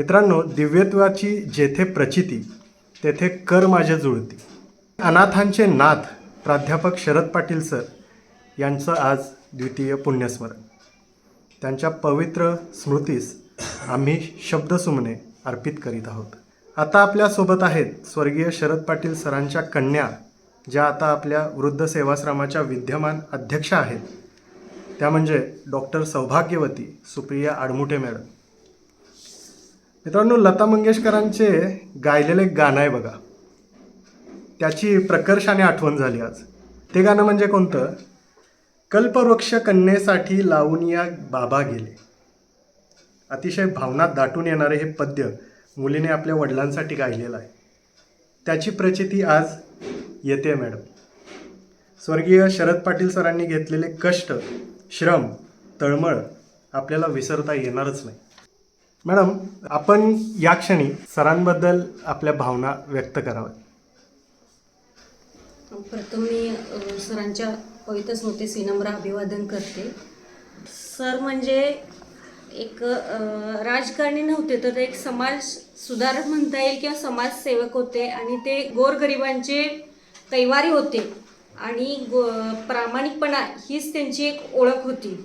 मित्रांनो, दिव्यत्वाची जेथे प्रचिती तेथे कर माझ्या जुळती. अनाथांचे नाथ प्राध्यापक शरद पाटील सर यांचं आज द्वितीय पुण्यस्मरण. त्यांच्या पवित्र स्मृतीस आम्ही शब्दसुमने अर्पित करीत आहोत. आता आपल्यासोबत आहेत स्वर्गीय शरद पाटील सरांच्या कन्या, ज्या आता आपल्या वृद्ध सेवाश्रमाच्या विद्यमान अध्यक्षा आहेत. त्या म्हणजे डॉक्टर सौभाग्यवती सुप्रिया आडमुठे मॅडम. मित्रांनो, लता मंगेशकरांचे गायलेले गाणं आहे बघा, त्याची प्रकर्षाने आठवण झाली आज. ते गाणं म्हणजे कोणतं? कल्पवृक्ष कन्येसाठी लावून या बाबा गेले. अतिशय भावनात दाटून येणारे हे पद्य मुलीने आपल्या वडिलांसाठी गायलेलं आहे. त्याची प्रचिती आज येते मॅडम. स्वर्गीय शरद पाटील सरांनी घेतलेले कष्ट, श्रम, तळमळ आपल्याला विसरता येणारच नाही. मॅडम, आपण या क्षणी सरांबद्दल आपल्या भावना व्यक्त कराव्यात. प्रथम मी सरांच्या पवित्र स्मृतीस विनम्र अभिवादन करते. सर म्हणजे एक राजकारणी नव्हते, तर एक समाज सुधारक म्हणता येईल किंवा समाजसेवक होते. आणि ते गोरगरिबांचे कैवारी होते आणि प्रामाणिकपणा हीच त्यांची एक ओळख होती.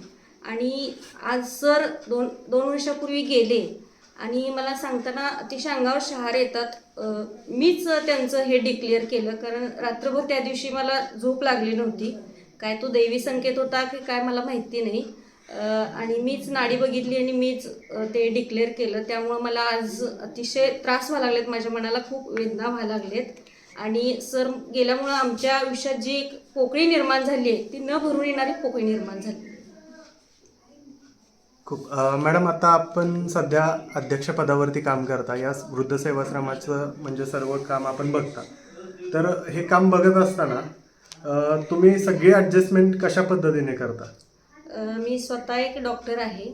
आणि आज सर दोन वर्षापूर्वी गेले आणि मला सांगताना अतिशय अंगावर शहारे येतात. मीच त्यांचं हे डिक्लेअर केलं, कारण रात्रभर त्या दिवशी मला झोप लागली नव्हती. काय तो दैवी संकेत होता की काय मला माहिती नाही. आणि मीच नाडी बघितली आणि मीच ते डिक्लेअर केलं. त्यामुळं मला आज अतिशय त्रास व्हायला लागलेत, माझ्या मनाला खूप वेदना व्हायला लागलेत. आणि सर गेल्यामुळं आमच्या आयुष्यात जी एक पोकळी निर्माण झाली आहे, ती न भरून येणारी पोकळी निर्माण झाली. खूप मॅडम, आता आपण सध्या अध्यक्षपदावरती काम करता. या वृद्ध सेवाश्रमाचं म्हणजे सर्व काम आपण बघता. तर हे काम बघत असताना तुम्ही सगळी ॲडजस्टमेंट कशा पद्धतीने करता? मी स्वतः एक डॉक्टर आहे.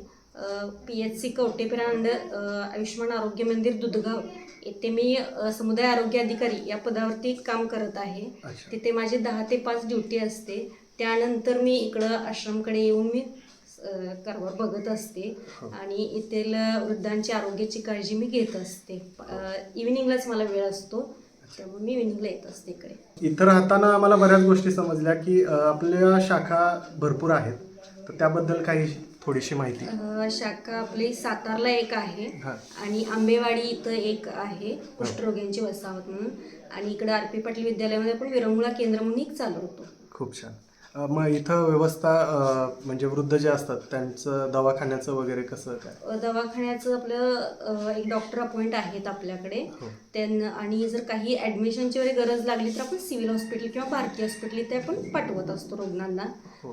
PHC कवटेपेरा अंडर आयुष्यमान आरोग्य मंदिर दुधगाव येथे मी समुदाय आरोग्य अधिकारी या पदावरती काम करत आहे. तिथे माझी 10 ते 5 ड्युटी असते. त्यानंतर मी इकडं आश्रमकडे येऊन मी कारभार बघत असते आणि येथील वृद्धांची आरोग्याची काळजी मी घेत असते. इव्हिनिंगलाच मला वेळ असतो, त्यामुळे मी इव्हिनिंगला येत असते इकडे. इथं राहताना आम्हाला बऱ्याच गोष्टी समजल्या की आपल्या शाखा भरपूर आहेत, तर त्याबद्दल काही थोडीशी माहिती. शाखा आपली सातारला एक आहे आणि आंबेवाडी इथं एक आहे, कुष्ठरोग्यांची वसाहत म्हणून. आणि इकडं RP पाटील विद्यालयामध्ये पण विरंगुळा केंद्र म्हणून एक चालवतो. खूप छान. मग इथं व्यवस्था म्हणजे वृद्ध जे असतात त्यांचं दवाखान्याचं वगैरे कसं काय? दवाखान्याचं आपलं एक डॉक्टर अपॉइंट आहेत आपल्याकडे. त्यांना आणि जर काही ॲडमिशनची वगैरे गरज लागली तर आपण सिव्हिल हॉस्पिटल किंवा भारतीय हॉस्पिटल इथे आपण पाठवत असतो रुग्णांना.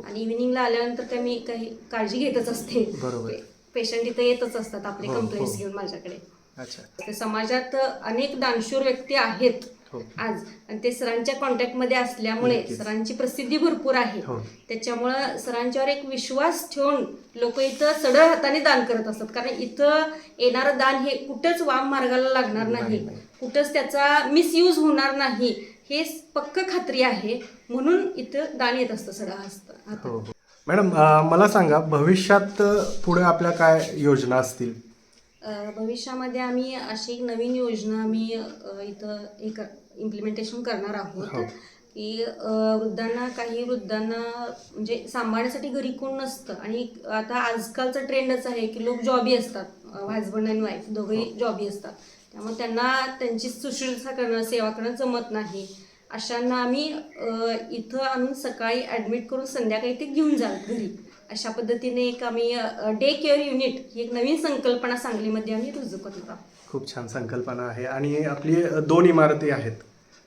आणि इव्हिनिंगला आल्यानंतर काय मी काही काळजी घेतच असते. बरोबर. पेशंट इथं येतच असतात आपले कंप्लेंट्स घेऊन माझ्याकडे. अच्छा. समाजात अनेक दानशूर व्यक्ती आहेत आज, आणि ते सरांच्या कॉन्टॅक्टमध्ये असल्यामुळे सरांची प्रसिद्धी भरपूर आहे. त्याच्यामुळं सरांच्यावर एक विश्वास ठेवून लोक इथं सढळ हाताने दान करत असतात. कारण इथं येणारं दान हे कुठंच वाम मार्गाला लागणार नाही, कुठंच त्याचा मिसयूज होणार नाही, हे पक्क खात्री आहे. म्हणून इथं दान येत असतं सढळ असतं. मॅडम, मला सांगा, भविष्यात पुढे आपल्या काय योजना असतील? भविष्यामध्ये आम्ही अशी एक नवीन योजना आम्ही इथं एक इम्प्लिमेंटेशन करणार आहोत की काही वृद्धांना म्हणजे सांभाळण्यासाठी घरी कोण नसतं. आणि आता आजकालचा ट्रेंडच आहे की लोक जॉबी असतात, हजबंड अँड वाईफ दोघंही जॉबी असतात. त्यामुळे त्यांना त्यांची शुश्रूषा करणं, सेवा करणं जमत नाही. अशांना आम्ही इथं आणून सकाळी ॲडमिट करून संध्याकाळी ते घेऊन जाल घरी. अशा पद्धतीने एक आम्ही डे केअर युनिट ही एक नवीन संकल्पना सांगलीमध्ये आम्ही रुजू करणार आहोत. खूप छान संकल्पना आहे. आणि आपली 2 इमारती आहेत.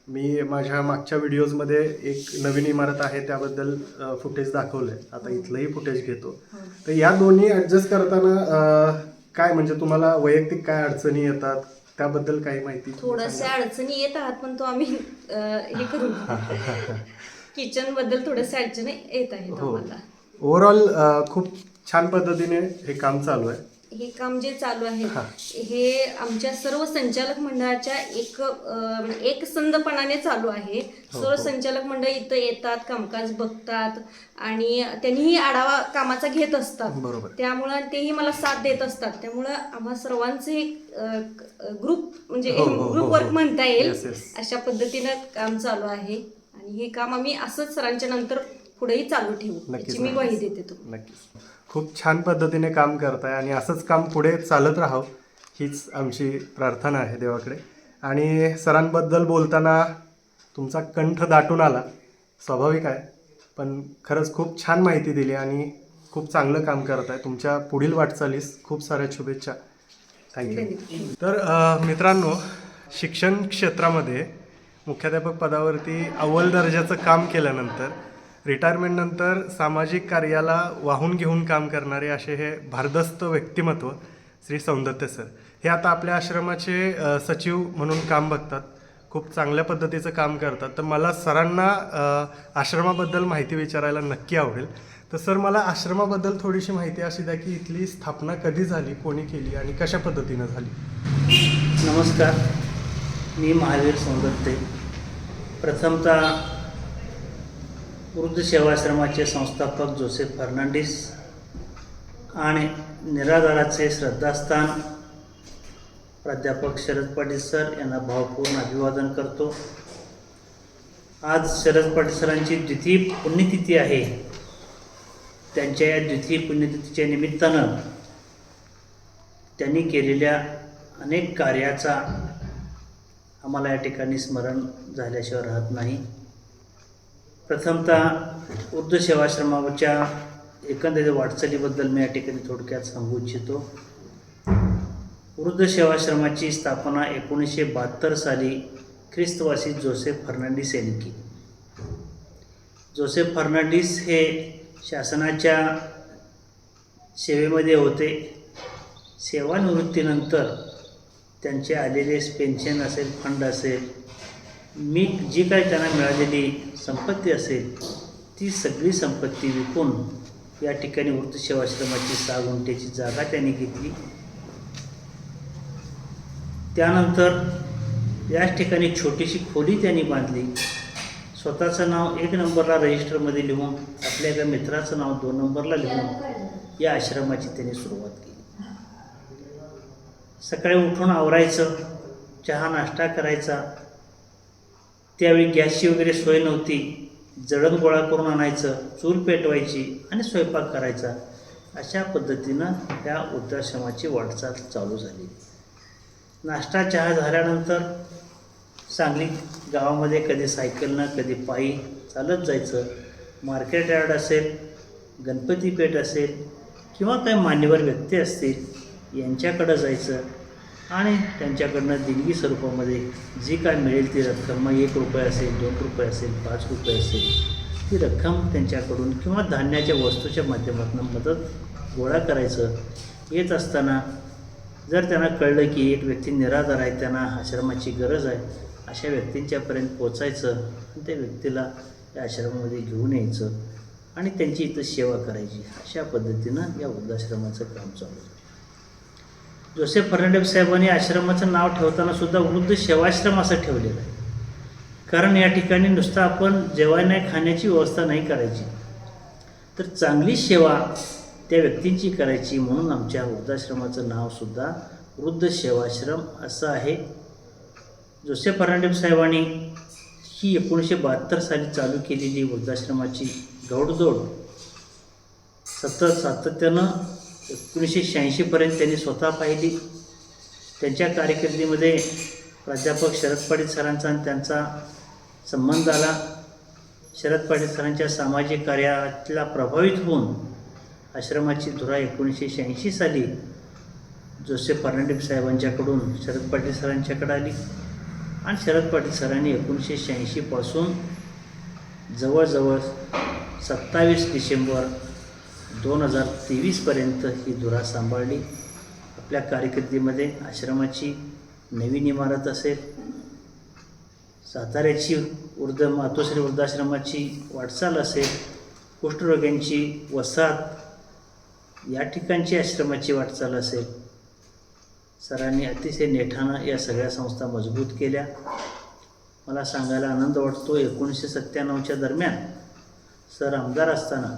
मी माझ्या मागच्या व्हिडिओजमध्ये एक नवीन इमारत आहे त्याबद्दल फुटेज दाखवलं आहे. आता इथलंही फुटेज घेतो. तर या दोन्ही ॲडजस्ट करताना काय म्हणजे तुम्हाला वैयक्तिक काय अडचणी येतात, त्याबद्दल काही माहिती? थोड्याशा अडचणी येत आहात, पण तो आम्ही हे करू. किचनबद्दल थोड्याशा अडचणी येत आहेत आम्हाला. ओव्हरऑल खूप छान पद्धतीने हे काम चालू आहे. हे काम जे चालू आहे हा. हे आमच्या सर्व संचालक मंडळाच्या एक संधपणाने चालू आहे. सर्व संचालक मंडळ इथं येतात, कामकाज बघतात आणि त्यांनीही आढावा कामाचा घेत असतात. बरोबर. त्यामुळं तेही मला साथ देत असतात. त्यामुळं आम्हा सर्वांचे एक ग्रुप म्हणजे हो, हो, हो, ग्रुप वर्क हो. म्हणता येईल. Yes, yes. अशा पद्धतीनं काम चालू आहे आणि हे काम आम्ही असंच सरांच्या नंतर पुढेही चालू ठेवू नक्कीच, याची मी ग्वाही देते तुम्हाला. नक्कीच. खूप छान पद्धतीने काम करताय आणि असंच काम पुढे चालत राहावं हीच आमची प्रार्थना आहे देवाकडे. आणि सरांबद्दल बोलताना तुमचा कंठ दाटून आला, स्वाभाविक आहे, पण खरंच खूप छान माहिती दिली आणि खूप चांगलं काम करताय. तुमच्या पुढील वाटचालीस खूप साऱ्या शुभेच्छा. थँक्यू. तर मित्रांनो, शिक्षण क्षेत्रामध्ये मुख्याध्यापक पदावरती अव्वल दर्जाचं काम केल्यानंतर रिटायरमेंटनंतर सामाजिक कार्याला वाहून घेऊन काम करणारे असे हे भारदस्त व्यक्तिमत्व श्री सौंदत्य सर हे आता आपल्या आश्रमाचे सचिव म्हणून काम बघतात. खूप चांगल्या पद्धतीचं काम करतात. तर मला सरांना आश्रमाबद्दल माहिती विचारायला नक्की आवडेल. तर सर, मला आश्रमाबद्दल थोडीशी माहिती अशी द्या की इथली स्थापना कधी झाली, कोणी केली आणि कशा पद्धतीनं झाली. नमस्कार, मी महावीर सौंदत्ते. प्रथमतः वृद्ध सेवाश्रमाचे संस्थापक जोसेफ फर्नांडिस आणि निराधाराचे श्रद्धास्थान प्राध्यापक शरद पाटील सर यांना भावपूर्ण अभिवादन करतो. आज शरद पाटील सरांची द्वितीय पुण्यतिथी आहे. त्यांच्या या द्वितीय पुण्यतिथीच्या निमित्तानं त्यांनी केलेल्या अनेक कार्याचा आम्हाला या ठिकाणी स्मरण झाल्याशिवाय राहत नाही. प्रथमतः वृद्ध सेवाश्रमाच्या एकंदरीत वाटचालीबद्दल मी या ठिकाणी थोडक्यात सांगू इच्छितो. वृद्ध सेवाश्रमाची स्थापना 1972 साली ख्रिस्तवासी जोसेफ फर्नांडिस यांनी केली. जोसेफ फर्नांडिस हे शासनाच्या सेवेमध्ये होते. सेवानिवृत्तीनंतर त्यांचे आलेले पेन्शन असेल, फंड असेल, जी काही त्यांना मिळालेली संपत्ती असेल, ती सगळी संपत्ती विकून या ठिकाणी वृद्ध सेवाश्रमाची 6 गुंठ्याची जागा त्यांनी घेतली. त्यानंतर याच ठिकाणी छोटीशी खोली त्यांनी बांधली. स्वतःचं नाव 1 नंबरला रजिस्टरमध्ये लिहून, आपल्या एका मित्राचं नाव 2 नंबरला लिहून या आश्रमाची त्यांनी सुरुवात केली. सकाळी उठून आवरायचं, चहा नाश्ता करायचा. त्यावेळी गॅसची वगैरे सोय नव्हती. जळण गोळा करून आणायचं, चूल पेटवायची आणि स्वयंपाक करायचा. अशा पद्धतीनं त्या वृद्धाश्रमाची वाटचाल चालू झाली. नाश्ता चहा झाल्यानंतर सांगली गावामध्ये कधी सायकलनं, कधी पायी चालत जायचं. मार्केट यार्ड असेल, गणपती पेठ असेल किंवा काही मान्यवर व्यक्ती असतील यांच्याकडं जायचं आणि त्यांच्याकडनं देणगी स्वरूपामध्ये जी काय मिळेल ती रक्कम, मग 1 रुपया असेल, 2 रुपये असेल, 5 रुपये असेल, ती रक्कम त्यांच्याकडून किंवा धान्याच्या वस्तूच्या माध्यमातून मदत गोळा करायचं. येत असताना जर त्यांना कळलं की एक व्यक्ती निराधार आहे, त्यांना आश्रमाची गरज आहे, अशा व्यक्तींच्यापर्यंत पोचायचं आणि त्या व्यक्तीला या आश्रमामध्ये घेऊन यायचं आणि त्यांची इथं सेवा करायची. अशा पद्धतीनं या वृद्धाश्रमाचं काम चालू आहे. जोसेफ फर्नांडिस साहेबांनी आश्रमाचं नाव ठेवताना सुद्धा वृद्ध सेवाश्रम असं ठेवलेलं आहे. कारण या ठिकाणी नुसतं आपण जेवायला खाण्याची व्यवस्था नाही करायची, तर चांगली सेवा त्या व्यक्तींची करायची. म्हणून आमच्या वृद्धाश्रमाचं नावसुद्धा वृद्ध सेवाश्रम असं आहे. जोसेफ फर्नांडिस साहेबांनी ही 1972 साली चालू केलेली वृद्धाश्रमाची घोडदौड सातत्यानं 1986पर्यंत त्यांनी स्वतः पाहिली. त्यांच्या कारकिर्दीमध्ये प्राध्यापक शरद पाटील सरांचा आणि त्यांचा संबंध आला. शरद पाटील सरांच्या सामाजिक कार्याला प्रभावित होऊन आश्रमाची धुरा 1986 साली जोसेफ फर्नांडिस साहेबांच्याकडून शरद पाटील सरांच्याकडे आली आणि शरद पाटील सरांनी 1986 पासून जवळजवळ 27 डिसेंबर 2023पर्यंत ही धुरा सांभाळली. आपल्या कारकिर्दीमध्ये आश्रमाची नवीन इमारत असेल, साताऱ्याची मातोश्री वृद्धाश्रमाची वाटचाल असेल, कुष्ठरोग्यांची वसाहत या ठिकाणची आश्रमाची वाटचाल असेल, सरांनी अतिशय नेटानं या सगळ्या संस्था मजबूत केल्या. मला सांगायला आनंद वाटतो, 1997च्या दरम्यान सर आमदार असताना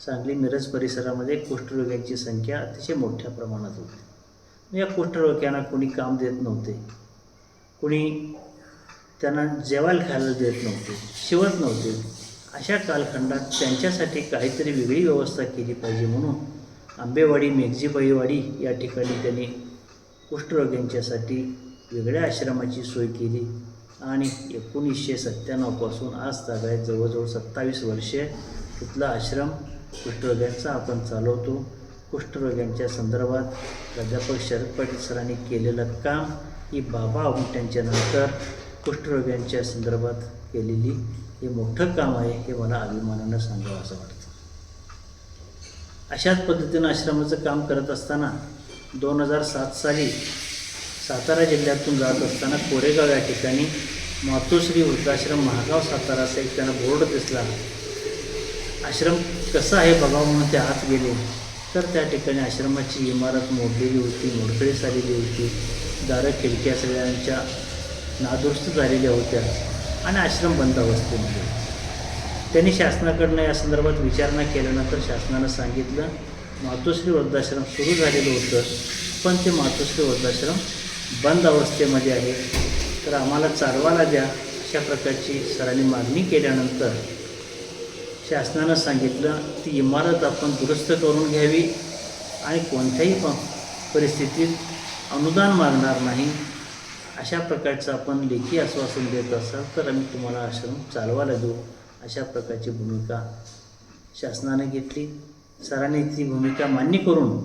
सांगली मिरज परिसरामध्ये कुष्ठरोग्यांची संख्या अतिशय मोठ्या प्रमाणात होती. या कुष्ठरोग्यांना कोणी काम देत नव्हते, कोणी त्यांना जेवायला खायला देत नव्हते, शिवत नव्हते. अशा कालखंडात त्यांच्यासाठी काहीतरी वेगळी व्यवस्था केली पाहिजे म्हणून आंबेवाडी मेघजीबाईवाडी या ठिकाणी त्यांनी कुष्ठरोग्यांच्यासाठी वेगळ्या आश्रमाची सोय केली आणि 1997 पासून आज तागायत जवळजवळ 27 वर्षे तिथला आश्रम कुष्ठरोग्यांचा आपण चालवतो. कुष्ठरोग्यांच्या संदर्भात प्राध्यापक शरद पाटील सरांनी केलेलं काम ही बाबा आमट्यांच्या नंतर कुष्ठरोग्यांच्या संदर्भात केलेली हे मोठं काम आहे, हे मला अभिमानानं सांगावं असं वाटतं. अशाच पद्धतीनं आश्रमाचं काम करत असताना 2007 साली सातारा जिल्ह्यातून जात असताना कोरेगाव या ठिकाणी मातोश्री वृद्धाश्रम महागाव सातारा असा एक त्यांना बोर्ड दिसला. आश्रम कसा आहे बघावं म्हणून ते आत गेले तर त्या ठिकाणी आश्रमाची इमारत मोडलेली होती, मोडकळीस आलेली होती, दारं खिडक्या सगळ्यांच्या नादुरुस्त झालेल्या होत्या आणि आश्रम बंद अवस्थेमध्ये. त्यांनी शासनाकडनं या संदर्भात विचारणा केल्यानंतर शासनानं सांगितलं मातोश्री वृद्धाश्रम सुरू झालेलं होतं, पण ते मातोश्री वृद्धाश्रम बंद अवस्थेमध्ये आहे, तर आम्हाला चालवायला द्या. अशा प्रकारची सरांनी मागणी केल्यानंतर शासनानं सांगितलं ती इमारत आपण दुरुस्त करून घ्यावी आणि कोणत्याही परिस्थितीत अनुदान मागणार नाही. अशा प्रकारचं आपण लेखी आश्वासन देत असाल तर आम्ही तुम्हाला आश्रम चालवायला देऊ. अशा प्रकारची भूमिका शासनाने घेतली. सरांनी ती भूमिका मान्य करून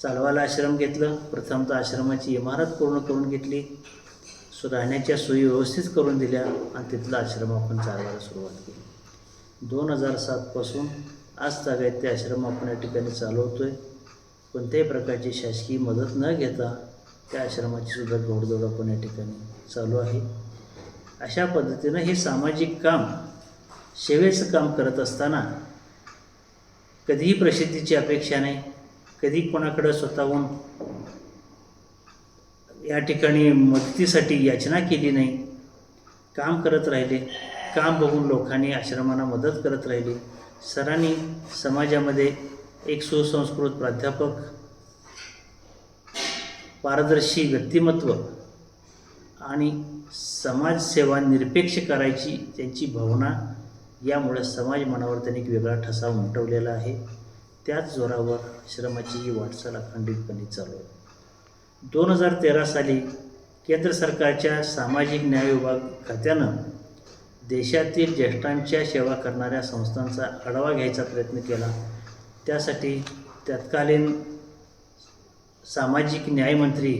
चालवायला आश्रम घेतलं. प्रथमतः आश्रमाची इमारत पूर्ण करून घेतली, राहण्याच्या सोयी व्यवस्थित करून दिल्या आणि तिथला आश्रम आपण चालवायला सुरुवात केली. 2007 पासून आज तागायत ते आश्रम आपण या ठिकाणी चालवतो आहे. कोणत्याही प्रकारची शासकीय मदत न घेता त्या आश्रमाची सुद्धा गोडदोड आपण या ठिकाणी चालू आहे. अशा पद्धतीनं हे सामाजिक काम, सेवेचं काम करत असताना कधीही प्रसिद्धीची अपेक्षा नाही, कधी कोणाकडं स्वतःहून या ठिकाणी मदतीसाठी याचना केली नाही. काम करत राहिले, काम बघून लोकांनी आश्रमांना मदत करत राहिली. सरांनी समाजामध्ये एक सुसंस्कृत प्राध्यापक, पारदर्शी व्यक्तिमत्व आणि समाजसेवा निरपेक्ष करायची त्यांची भावना, यामुळे समाज मनावर त्यांनी एक वेगळा ठसा उमटवलेला आहे. त्याच जोरावर आश्रमाची ही वाटचाल अखंडितपणे चालू आहे. 2013 साली केंद्र सरकारच्या सामाजिक न्याय विभाग खात्यानं देशातील ज्येष्ठांच्या सेवा करणाऱ्या संस्थांचा आढावा घ्यायचा प्रयत्न केला. त्यासाठी तत्कालीन सामाजिक न्यायमंत्री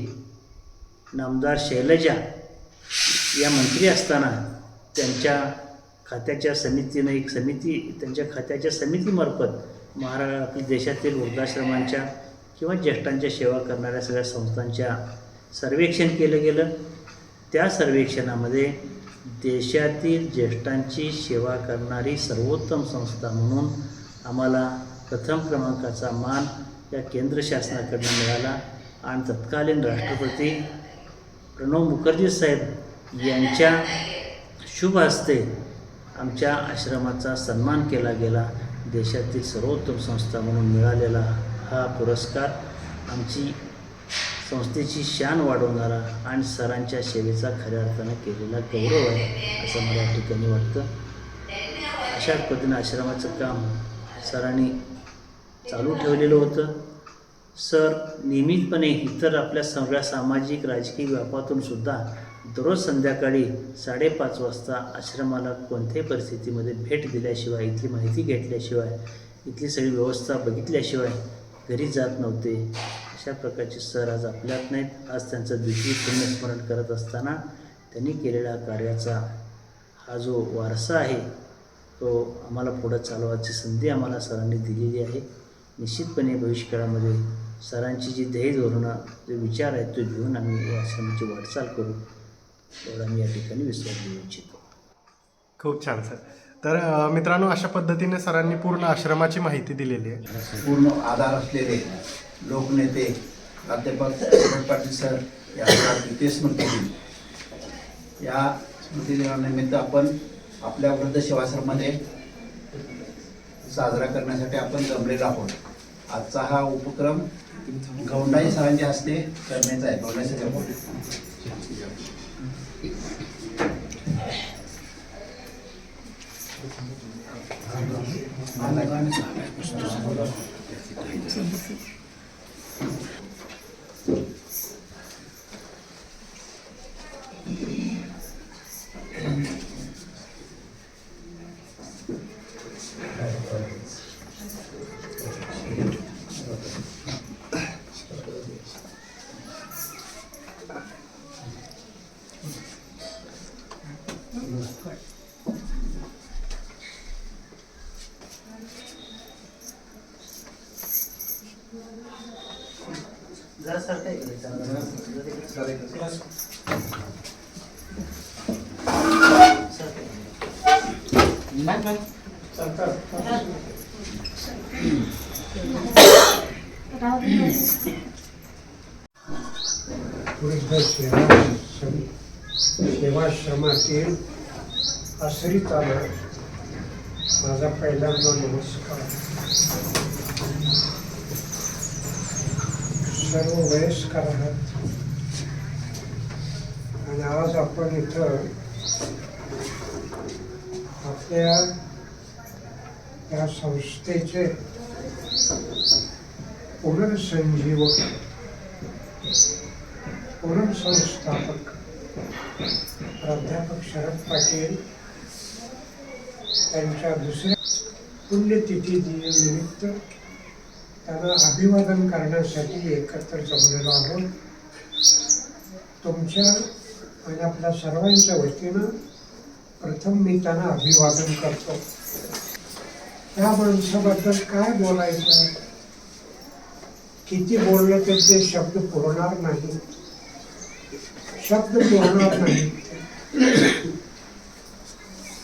नामदार शैलजा या मंत्री असताना त्यांच्या खात्याच्या समितीनं एक समिती, त्यांच्या खात्याच्या समितीमार्फत आपल्या देशातील वृद्धाश्रमांच्या किंवा ज्येष्ठांच्या सेवा करणाऱ्या सगळ्या संस्थांच्या सर्वेक्षण केलं गेलं. त्या सर्वेक्षणामध्ये देशातील ज्येष्ठांची सेवा करणारी सर्वोत्तम संस्था म्हणून आम्हाला प्रथम क्रमांकाचा मान या केंद्र शासनाकडून मिळाला आणि तत्कालीन राष्ट्रपती प्रणव मुखर्जी साहेब यांच्या शुभ हस्ते आमच्या आश्रमाचा सन्मान केला गेला. देशातील सर्वोत्तम संस्था म्हणून मिळालेला हा पुरस्कार आमची संस्थेची शान वाढवणारा आणि सरांच्या सेवेचा खऱ्या अर्थानं केलेला गौरव आहे असं मला या ठिकाणी वाटतं. अशा पद्धतीनं आश्रमाचं काम सरांनी चालू ठेवलेलं होतं. सर नियमितपणे इतर आपल्या सगळ्या सामाजिक राजकीय व्यापातून सुद्धा दररोज संध्याकाळी 5:30 वाजता आश्रमाला कोणत्याही परिस्थितीमध्ये भेट दिल्याशिवाय, इथली माहिती घेतल्याशिवाय, इथली सगळी व्यवस्था बघितल्याशिवाय घरी जात नव्हते. अशा प्रकारचे सर आज आपल्यात नाहीत. आज त्यांचं द्वितीय पुण्यस्मरण करत असताना त्यांनी केलेल्या कार्याचा हा जो वारसा आहे तो आम्हाला पुढं चालवायची संधी आम्हाला सरांनी दिलेली आहे. निश्चितपणे भविष्यकाळामध्ये सरांची जी ध्येय धोरणं, जे विचार आहेत ते घेऊन आम्ही या आश्रमाची वाटचाल करू, एवढा मी या ठिकाणी विश्वास देऊ इच्छितो. खूप छान सर. तर मित्रांनो, अशा पद्धतीने सरांनी पूर्ण आश्रमाची माहिती दिलेली आहे. पूर्ण आधार असलेले लोकनेते प्राध्यापक सुभाष पाटील सर यांना द्वितीय स्मृती दिन, या स्मृती दिनानिमित्त आपण आपल्या वृद्ध सेवाश्रममध्ये साजरा करण्यासाठी आपण जमलेलो आहोत. आजचा हा उपक्रम गौंडाई सरांच्या हस्ते करण्याचा आहे. गौंडाई सर जरा सरका इकडे, सरका इकडे. वृद्ध सेवाश्रमातील आश्रितांना माझा पहिल्यांदा नमस्कार. सर्व वयस्कर आहात आणि आज आपण इथं आपल्या या संस्थेचे पुनर्संजीवक, पुनर्संस्थापक प्राध्यापक शरद पाटील यांच्या दुसऱ्या पुण्यतिथी निमित्त त्यांना अभिवादन करण्यासाठी एकत्र जमलेलो आहोत. तुमच्या आणि आपल्या सर्वांच्या वतीनं प्रथम मी त्यांना अभिवादन करतो. त्या माणसाबद्दल काय बोलायचं, किती बोललं तर ते शब्द पुरणार नाही, शब्द पुरणार नाही.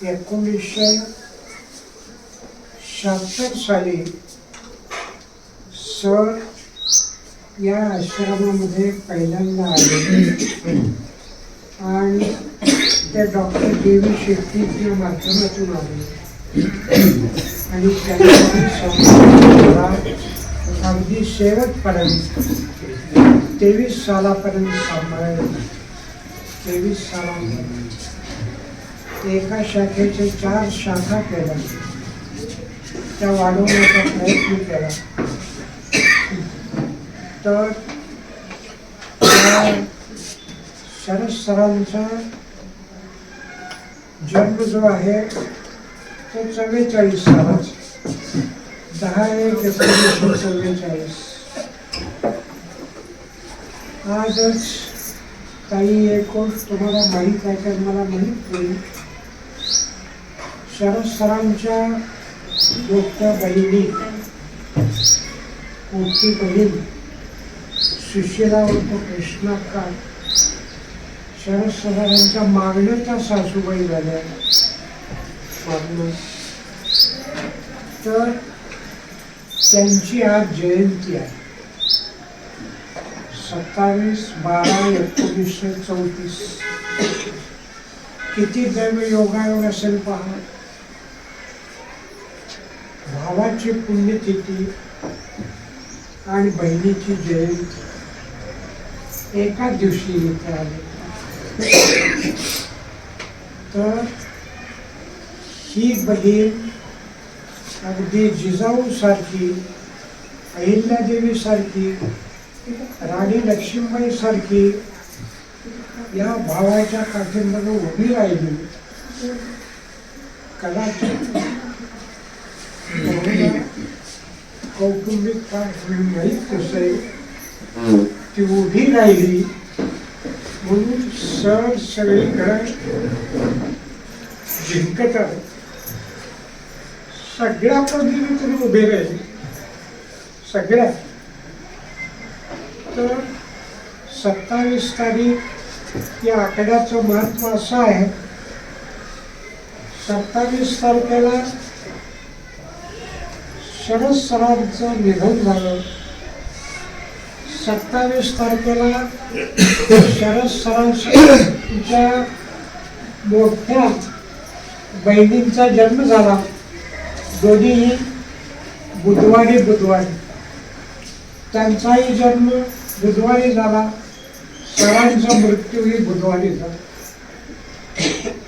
1976 साली सर या आश्रमामध्ये पहिल्यांदा आले आणि ते डॉक्टर देवी शेट्टीच्या माध्यमातून आले आणि त्यांनी अगदी शेवटपर्यंत 23 सालापर्यंत सांभाळले. 23 सालापर्यंत एका शाखेचे 4 शाखा केल्या, त्या वाढवण्याचा प्रयत्न केला. तर शरद सरांचा जन्म जो आहे तो 44 सालाचा, 10/1/1944. आजच काही एक गोष्ट तुम्हाला माहीत आहे का मला माहीत नाही. शरद सरांच्या मोठ्या बहिणी, मोठी बहीण सुशीला उर्फ कृष्णाक्का शरद सरांच्या मागण्याच्या सासूबाई झाल्या. मागणं तर त्यांची आज जयंती आहे. 27/12/1934. किती दैव योगायोग असेल पहा. भावाची पुण्यतिथी आणि बहिणीची जयंती एका दिवशी इथे आले. तर ही बहीण अगदी जिजाऊ सारखी, अहिल्यादेवी सारखी, राणी लक्ष्मीबाई सारखी या भावाच्या पाठीमागे उभी राहिली. कदाचित कौटुंबिक पार्श्वभूमी माहीत असेल, ती उभी राहिली म्हणून सर सगळीकडे जिंकत आले. सगळ्या पद्धतीने उभे राहिले, सगळ्या. तर 27 तारीख या आकड्याचं महत्व असं आहे, 27 तारखेला शरद सरांचं निधन झालं. 27 तारखेला शरद सरांच्या मोठ्या बहिणींचा जन्म झाला. दोन्हीही बुधवारी त्यांचाही जन्म बुधवारी झाला. सरांचा मृत्यूही बुधवारी झाला.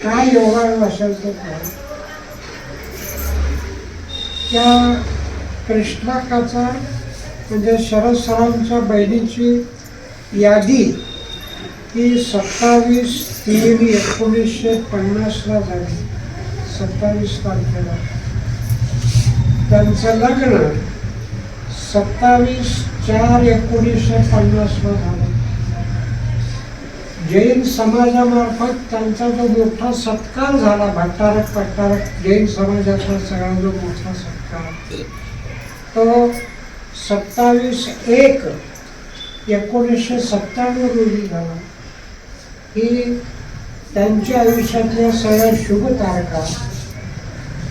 काय योगायोग असेल तो काय. त्या कृष्णाकाचा म्हणजे शरद सरांच्या बहिणीची यादी ही 27/3/1950 झाली. 27 तारखेला त्यांचं लग्न 27/4/1950 झालं. जैन समाजामार्फत त्यांचा जो मोठा सत्कार झाला, भट्टारक पट्टारक जैन समाजाचा सगळा जो मोठा सत्कार तो 27/1/1997 रोजी झाला. ही त्यांच्या आयुष्यातल्या सगळ्या शुभ तारखा,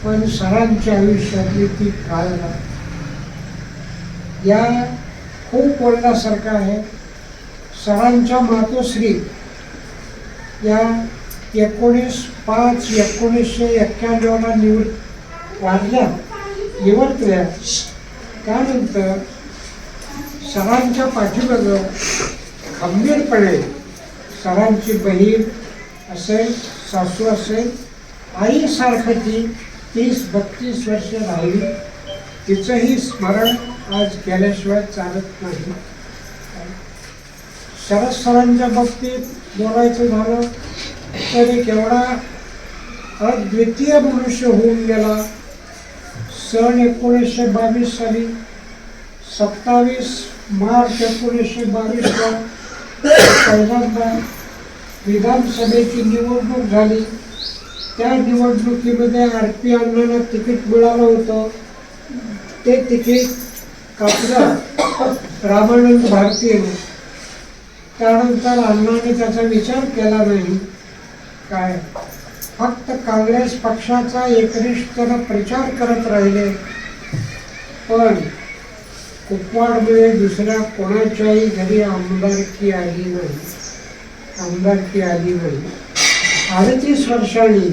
पण सरांच्या आयुष्यातली ती काळ या खूप बोलण्यासारखं आहे. सरांच्या मातोश्री या 19/5/1991 निवर्तल्या. त्यानंतर सरांच्या पाठीमागं खंबीरपणे सरांची बहीण असेल, सासू असेल, आईसारखं ती 30-32 वर्ष राहिली. तिचंही स्मरण आज केल्याशिवाय चालत नाही. शरद सरांच्या बाबतीत बोलायचं झालं तर एक एवढा अद्वितीय मनुष्य होऊन गेला. सन 1922 साली 27 मार्च 1922 पहिल्यांदा विधानसभेची निवडणूक झाली. त्या निवडणुकीमध्ये RP अण्णांना तिकीट मिळालं होतं. ते तिकीट कापलं रामानंद भारतीने. त्यानंतर अण्णांनी त्याचा विचार केला नाही. काय फक्त काँग्रेस पक्षाचा एकनिष्ठतेनं प्रचार करत राहिले. पण कुपवाडमुळे दुसऱ्या कोणाच्याही घरी आमदारकी आली नाही. 38 वर्षांनी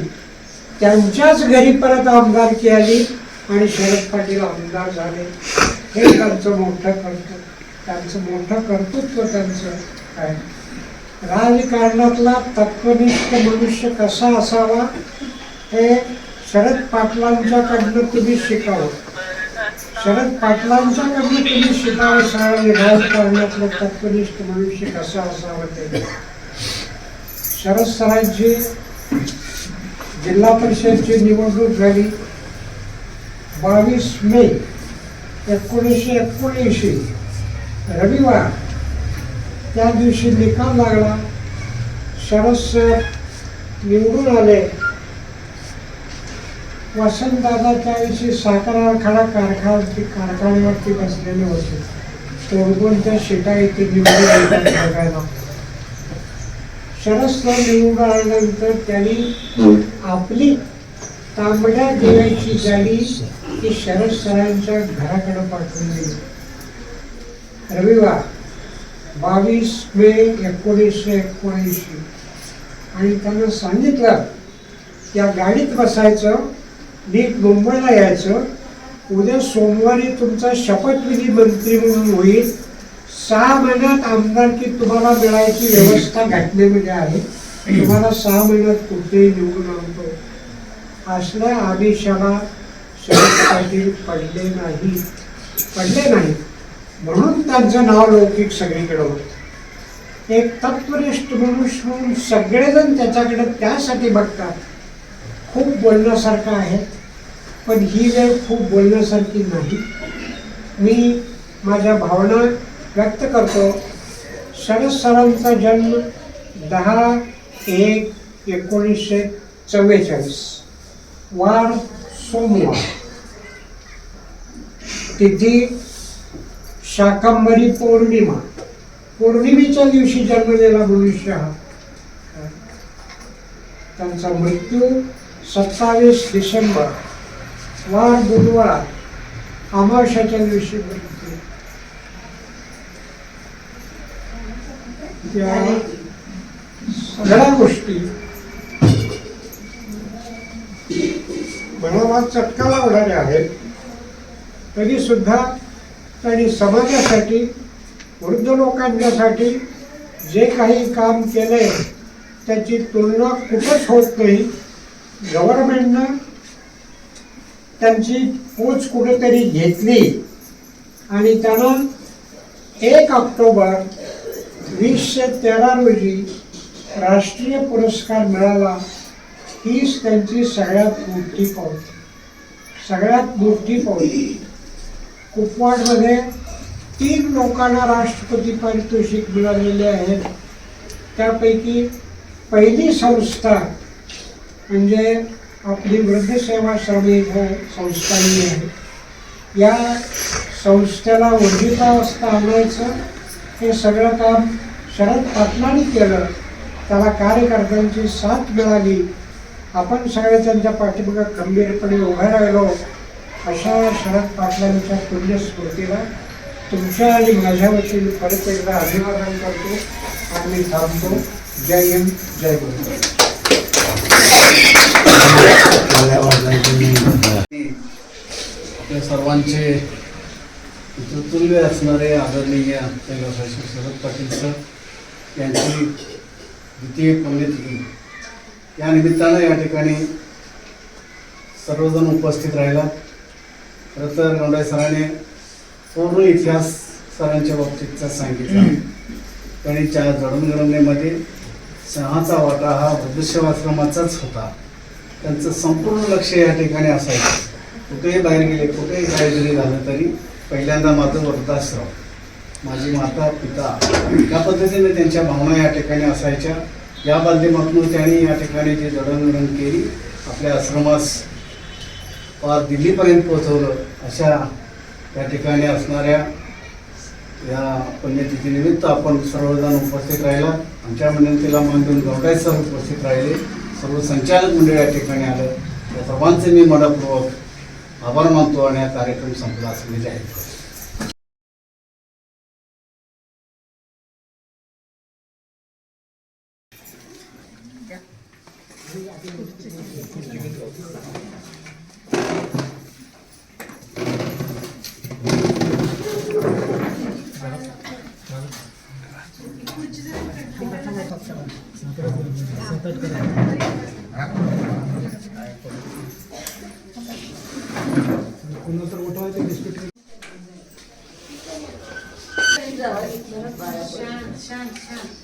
त्यांच्याच घरी परत आमदारकी आली आणि शरद पाटील आमदार झाले. हे त्यांचं मोठं कर्तृत्व त्यांचं आहे. राजकारणातला तत्वनिष्ठ मनुष्य कसा असावा हे शरद पाटलांच्याकडनं तुम्ही शिकावं. राजकारणातलं तत्वनिष्ठ मनुष्य कसं असावं ते. शरद सरांची जिल्हा परिषदची निवडणूक झाली 22 मे 1979 रविवार. त्या दिवशी निकाल लागला. शरद सर निवडून आले. वसंतदादा त्यावेळी साखर कारखाना कारखान्यावरती बसलेले होते. कोणकोणत्या शिटा इथे निवडून बघायला. शरद सर निवडून आल्यानंतर त्यांनी आपली तांबड्या दिव्याची गाडी ती शरद सरांच्या घराकडे पाठवून दिली. रविवार 22 मे 1979 आणि त्यांना सांगितलं त्या गाडीत बसायचं, नीट मुंबईला यायचं. उद्या सोमवारी तुमचा शपथविधी मंत्री म्हणून होईल. 6 महिन्यात आमदारकी तुम्हाला मिळायची व्यवस्था घटनेमध्ये आहे. तुम्हाला 6 महिन्यात कुठेही निवडून आणतो. असल्या आदेशाला शरद पाटील पडले नाही. म्हणून त्यांचं नाव लौकिक सगळीकडे होतं. एक तत्वनिष्ठ मनुष्य म्हणून सगळेजण त्याच्याकडे त्यासाठी बघतात. खूप बोलण्यासारखं आहे, पण ही वेळ खूप बोलण्यासारखी नाही. मी माझ्या भावना व्यक्त करतो. शरद सरांचा जन्म 10/1/1944 वार सोमवार, तिथी शाकंभरी पौर्णिमेच्या दिवशी जन्मलेला मनुष्य हा. त्यांचा मृत्यू 27 डिसेंबर वार बुधवार अमावस्याच्या दिवशी बनते. या सगळ्या गोष्टी मला चटका लावणाऱ्या आहेत. तरी सुद्धा त्यांनी समाजासाठी, वृद्ध लोकांच्यासाठी जे काही काम केलंय त्याची तुलना कुठंच होत नाही. गव्हर्नमेंटनं त्यांची पोच कुठेतरी घेतली आणि त्यानं 1 ऑक्टोबर 2013 रोजी राष्ट्रीय पुरस्कार मिळाला. हीच त्यांची सगळ्यात मोठी पावती. सगळ्यात मोठी पावती. कुपवाडमध्ये 3 लोकांना राष्ट्रपती पारितोषिक मिळालेले आहेत. त्यापैकी पहिली संस्था म्हणजे आपली वृद्ध सेवा श्रमी संस्थांनी आहे. या संस्थेला उर्जितावस्था आणायचं हे सगळं काम शरद पाटलांनी केलं. त्याला कार्यकर्त्यांची साथ मिळाली. आपण सगळे त्यांच्या पाठीमागे खंबीरपणे उभे राहिलो. अशा शरद पाटलांच्या पुण्यस्मृतीला तुमच्या आणि माझ्या वतीने परत एकदा अभिवादन करतो आणि थांबतो. जय हिंद, जय गुरु. आपल्या सर्वांचे तुल्य असणारे आदरणीय कैलासवासी शरद पाटील सर यांची द्वितीय पुण्यतिथी या निमित्तानं या ठिकाणी सर्वजण उपस्थित राहिला. खरं तर गौंडाई सरांनी पूर्ण इतिहास सरांच्या बाबतीतचा सांगितला. त्यांनी जडणघडणीमध्ये सिंहाचा वाटा हा वृद्धसेवाश्रमाचाच होता. त्यांचं संपूर्ण लक्ष या ठिकाणी असायचं. कुठेही बाहेर गेले, कुठेही काय जरी झालं तरी पहिल्यांदा माझं वृद्धाश्रम, माझी माता पिता, या पद्धतीने त्यांच्या भावना या ठिकाणी असायच्या. या माध्यमातून त्यांनी या ठिकाणी जी जडणघडण केली, आपल्या आश्रमास पार दिल्लीपर्यंत पोहोचवलं. अशा या ठिकाणी असणाऱ्या या पुण्यतिथीनिमित्त आपण सर्वजण उपस्थित राहिला. आमच्या विनंतीला मान देऊन गौंडाई सर उपस्थित राहिले. सर्व संचालक मंडळ या ठिकाणी आलं. या सर्वांचे मी मनपूर्वक आभार मानतो आणि हा कार्यक्रम संपला असं मी जाहीर करतो. शांत शांत शांत.